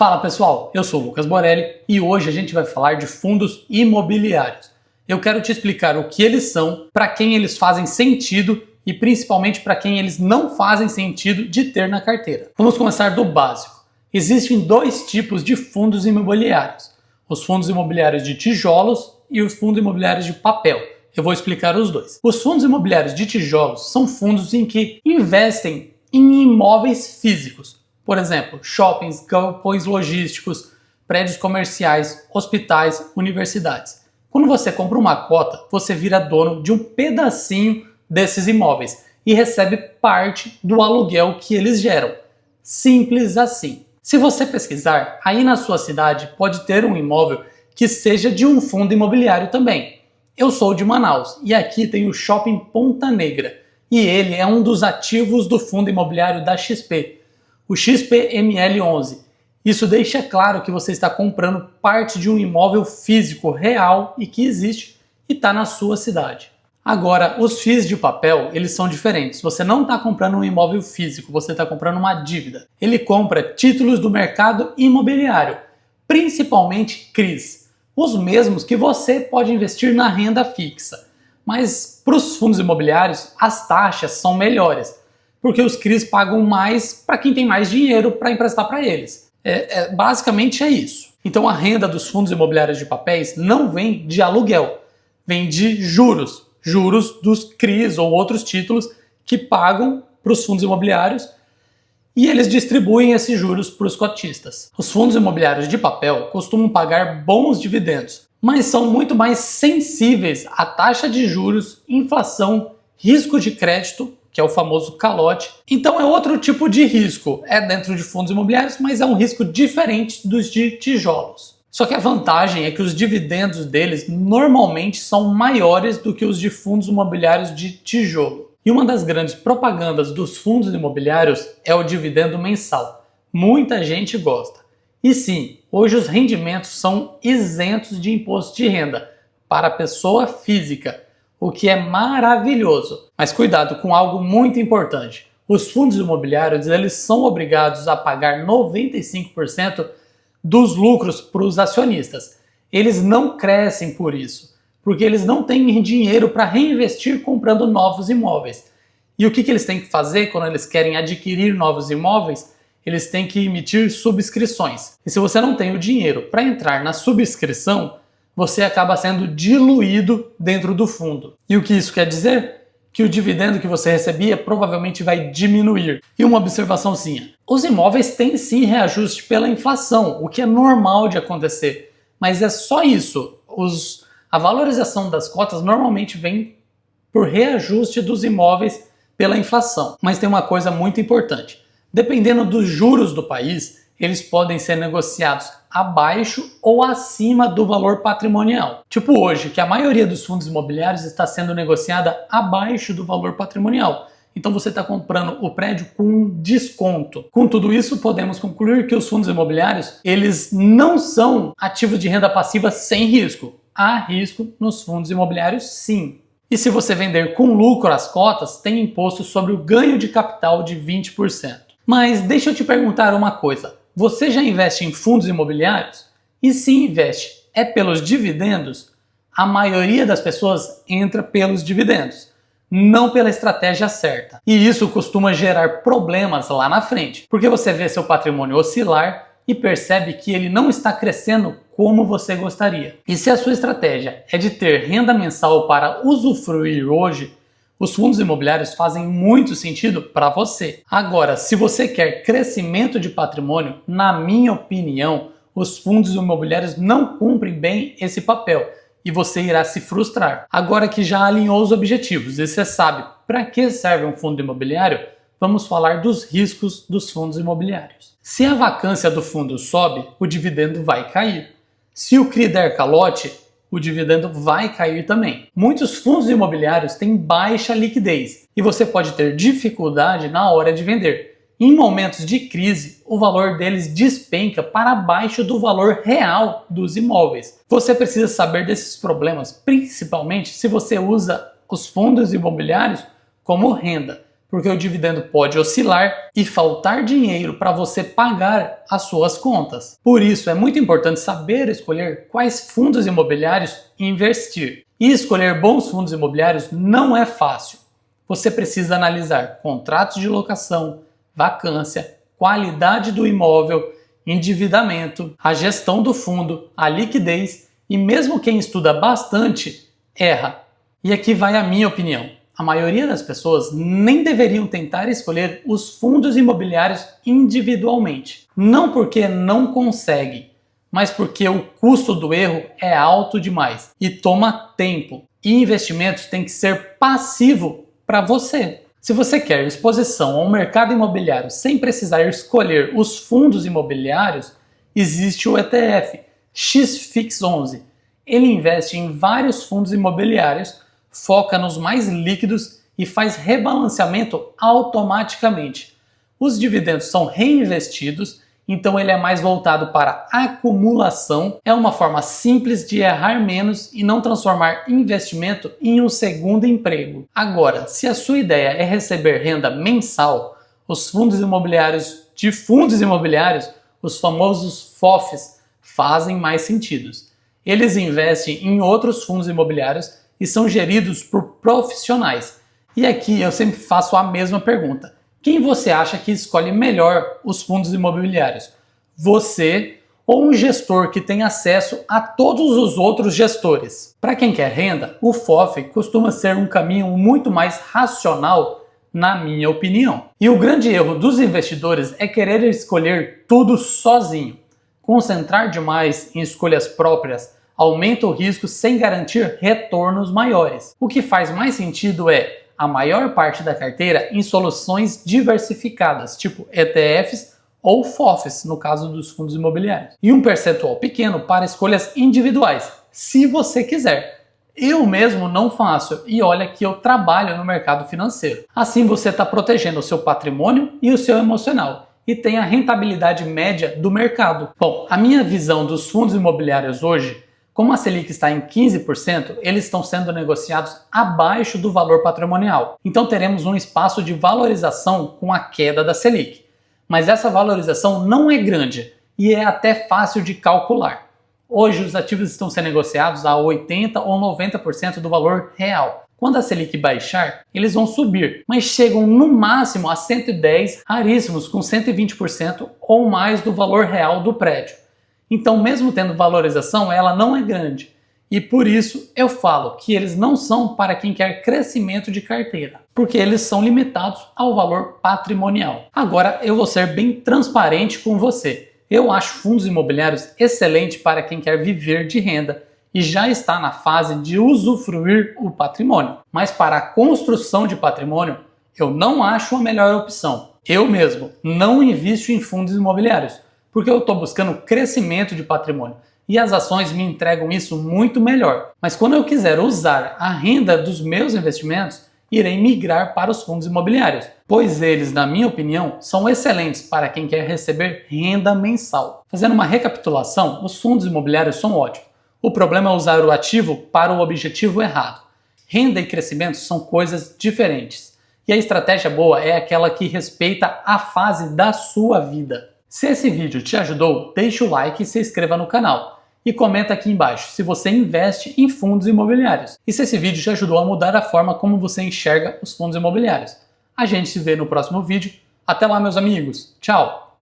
Fala pessoal, eu sou o Lucas Borelli e hoje a gente vai falar de fundos imobiliários. Eu quero te explicar o que eles são, para quem eles fazem sentido e principalmente para quem eles não fazem sentido de ter na carteira. Vamos começar do básico. Existem dois tipos de fundos imobiliários: os fundos imobiliários de tijolos e os fundos imobiliários de papel. Eu vou explicar os dois. Os fundos imobiliários de tijolos são fundos em que investem em imóveis físicos. Por exemplo, shoppings, galpões logísticos, prédios comerciais, hospitais, universidades. Quando você compra uma cota, você vira dono de um pedacinho desses imóveis e recebe parte do aluguel que eles geram. Simples assim. Se você pesquisar, aí na sua cidade pode ter um imóvel que seja de um fundo imobiliário também. Eu sou de Manaus e aqui tem o Shopping Ponta Negra e ele é um dos ativos do fundo imobiliário da XP, o XPML11. Isso deixa claro que você está comprando parte de um imóvel físico real e que existe e está na sua cidade. Agora, os FIIs de papel, eles são diferentes. Você não está comprando um imóvel físico, você está comprando uma dívida. Ele compra títulos do mercado imobiliário, principalmente CRIs. Os mesmos que você pode investir na renda fixa. Mas para os fundos imobiliários, as taxas são melhores, porque os CRIs pagam mais para quem tem mais dinheiro para emprestar para eles. Basicamente é isso. Então a renda dos fundos imobiliários de papéis não vem de aluguel, vem de juros. Juros dos CRIs ou outros títulos que pagam para os fundos imobiliários e eles distribuem esses juros para os cotistas. Os fundos imobiliários de papel costumam pagar bons dividendos, mas são muito mais sensíveis à taxa de juros, inflação, risco de crédito, que é o famoso calote. Então é outro tipo de risco. É dentro de fundos imobiliários, mas é um risco diferente dos de tijolos. Só que a vantagem é que os dividendos deles normalmente são maiores do que os de fundos imobiliários de tijolo. E uma das grandes propagandas dos fundos imobiliários é o dividendo mensal. Muita gente gosta. E sim, hoje os rendimentos são isentos de imposto de renda para a pessoa física, o que é maravilhoso. Mas cuidado com algo muito importante. Os fundos imobiliários eles são obrigados a pagar 95% dos lucros para os acionistas. Eles não crescem por isso, porque eles não têm dinheiro para reinvestir comprando novos imóveis. E o que eles têm que fazer quando eles querem adquirir novos imóveis? Eles têm que emitir subscrições. E se você não tem o dinheiro para entrar na subscrição, você acaba sendo diluído dentro do fundo. E o que isso quer dizer? Que o dividendo que você recebia provavelmente vai diminuir. E uma observaçãozinha: os imóveis têm sim reajuste pela inflação, o que é normal de acontecer. Mas é só isso. A valorização das cotas normalmente vem por reajuste dos imóveis pela inflação. Mas tem uma coisa muito importante. Dependendo dos juros do país, eles podem ser negociados abaixo ou acima do valor patrimonial. Tipo hoje, que a maioria dos fundos imobiliários está sendo negociada abaixo do valor patrimonial. Então você está comprando o prédio com desconto. Com tudo isso, podemos concluir que os fundos imobiliários, eles não são ativos de renda passiva sem risco. Há risco nos fundos imobiliários, sim. E se você vender com lucro as cotas, tem imposto sobre o ganho de capital de 20%. Mas deixa eu te perguntar uma coisa. Você já investe em fundos imobiliários? E se investe, é pelos dividendos? A maioria das pessoas entra pelos dividendos, não pela estratégia certa. E isso costuma gerar problemas lá na frente, porque você vê seu patrimônio oscilar e percebe que ele não está crescendo como você gostaria. E se a sua estratégia é de ter renda mensal para usufruir hoje, os fundos imobiliários fazem muito sentido para você. Agora, se você quer crescimento de patrimônio, na minha opinião, os fundos imobiliários não cumprem bem esse papel e você irá se frustrar. Agora que já alinhou os objetivos e você sabe para que serve um fundo imobiliário, vamos falar dos riscos dos fundos imobiliários. Se a vacância do fundo sobe, o dividendo vai cair. Se o CRI der calote, o dividendo vai cair também. Muitos fundos imobiliários têm baixa liquidez e você pode ter dificuldade na hora de vender. Em momentos de crise, o valor deles despenca para baixo do valor real dos imóveis. Você precisa saber desses problemas, principalmente se você usa os fundos imobiliários como renda, porque o dividendo pode oscilar e faltar dinheiro para você pagar as suas contas. Por isso, é muito importante saber escolher quais fundos imobiliários investir. E escolher bons fundos imobiliários não é fácil. Você precisa analisar contratos de locação, vacância, qualidade do imóvel, endividamento, a gestão do fundo, a liquidez e mesmo quem estuda bastante erra. E aqui vai a minha opinião. A maioria das pessoas nem deveriam tentar escolher os fundos imobiliários individualmente. Não porque não consegue, mas porque o custo do erro é alto demais e toma tempo. E investimentos tem que ser passivo para você. Se você quer exposição ao mercado imobiliário sem precisar escolher os fundos imobiliários, existe o ETF XFIX11. Ele investe em vários fundos imobiliários, foca nos mais líquidos e faz rebalanceamento automaticamente. Os dividendos são reinvestidos, então ele é mais voltado para acumulação. É uma forma simples de errar menos e não transformar investimento em um segundo emprego. Agora, se a sua ideia é receber renda mensal, os fundos imobiliários de fundos imobiliários, os famosos FOFs, fazem mais sentido. Eles investem em outros fundos imobiliários e são geridos por profissionais. E aqui eu sempre faço a mesma pergunta. Quem você acha que escolhe melhor os fundos imobiliários? Você ou um gestor que tem acesso a todos os outros gestores? Para quem quer renda, o FOF costuma ser um caminho muito mais racional, na minha opinião. E o grande erro dos investidores é querer escolher tudo sozinho. Concentrar demais em escolhas próprias aumenta o risco sem garantir retornos maiores. O que faz mais sentido é a maior parte da carteira em soluções diversificadas, tipo ETFs ou FOFs, no caso dos fundos imobiliários. E um percentual pequeno para escolhas individuais, se você quiser. Eu mesmo não faço e olha que eu trabalho no mercado financeiro. Assim você está protegendo o seu patrimônio e o seu emocional e tem a rentabilidade média do mercado. Bom, a minha visão dos fundos imobiliários hoje, como a Selic está em 15%, eles estão sendo negociados abaixo do valor patrimonial. Então teremos um espaço de valorização com a queda da Selic. Mas essa valorização não é grande e é até fácil de calcular. Hoje os ativos estão sendo negociados a 80% ou 90% do valor real. Quando a Selic baixar, eles vão subir, mas chegam no máximo a 110%, raríssimos com 120% ou mais do valor real do prédio. Então, mesmo tendo valorização, ela não é grande. E por isso eu falo que eles não são para quem quer crescimento de carteira, porque eles são limitados ao valor patrimonial. Agora eu vou ser bem transparente com você. Eu acho fundos imobiliários excelente para quem quer viver de renda e já está na fase de usufruir o patrimônio. Mas para a construção de patrimônio, eu não acho a melhor opção. Eu mesmo não invisto em fundos imobiliários, porque eu estou buscando crescimento de patrimônio e as ações me entregam isso muito melhor. Mas quando eu quiser usar a renda dos meus investimentos, irei migrar para os fundos imobiliários, pois eles, na minha opinião, são excelentes para quem quer receber renda mensal. Fazendo uma recapitulação, os fundos imobiliários são ótimos. O problema é usar o ativo para o objetivo errado. Renda e crescimento são coisas diferentes. E a estratégia boa é aquela que respeita a fase da sua vida. Se esse vídeo te ajudou, deixa o like e se inscreva no canal. E comenta aqui embaixo se você investe em fundos imobiliários. E se esse vídeo te ajudou a mudar a forma como você enxerga os fundos imobiliários. A gente se vê no próximo vídeo. Até lá, meus amigos. Tchau!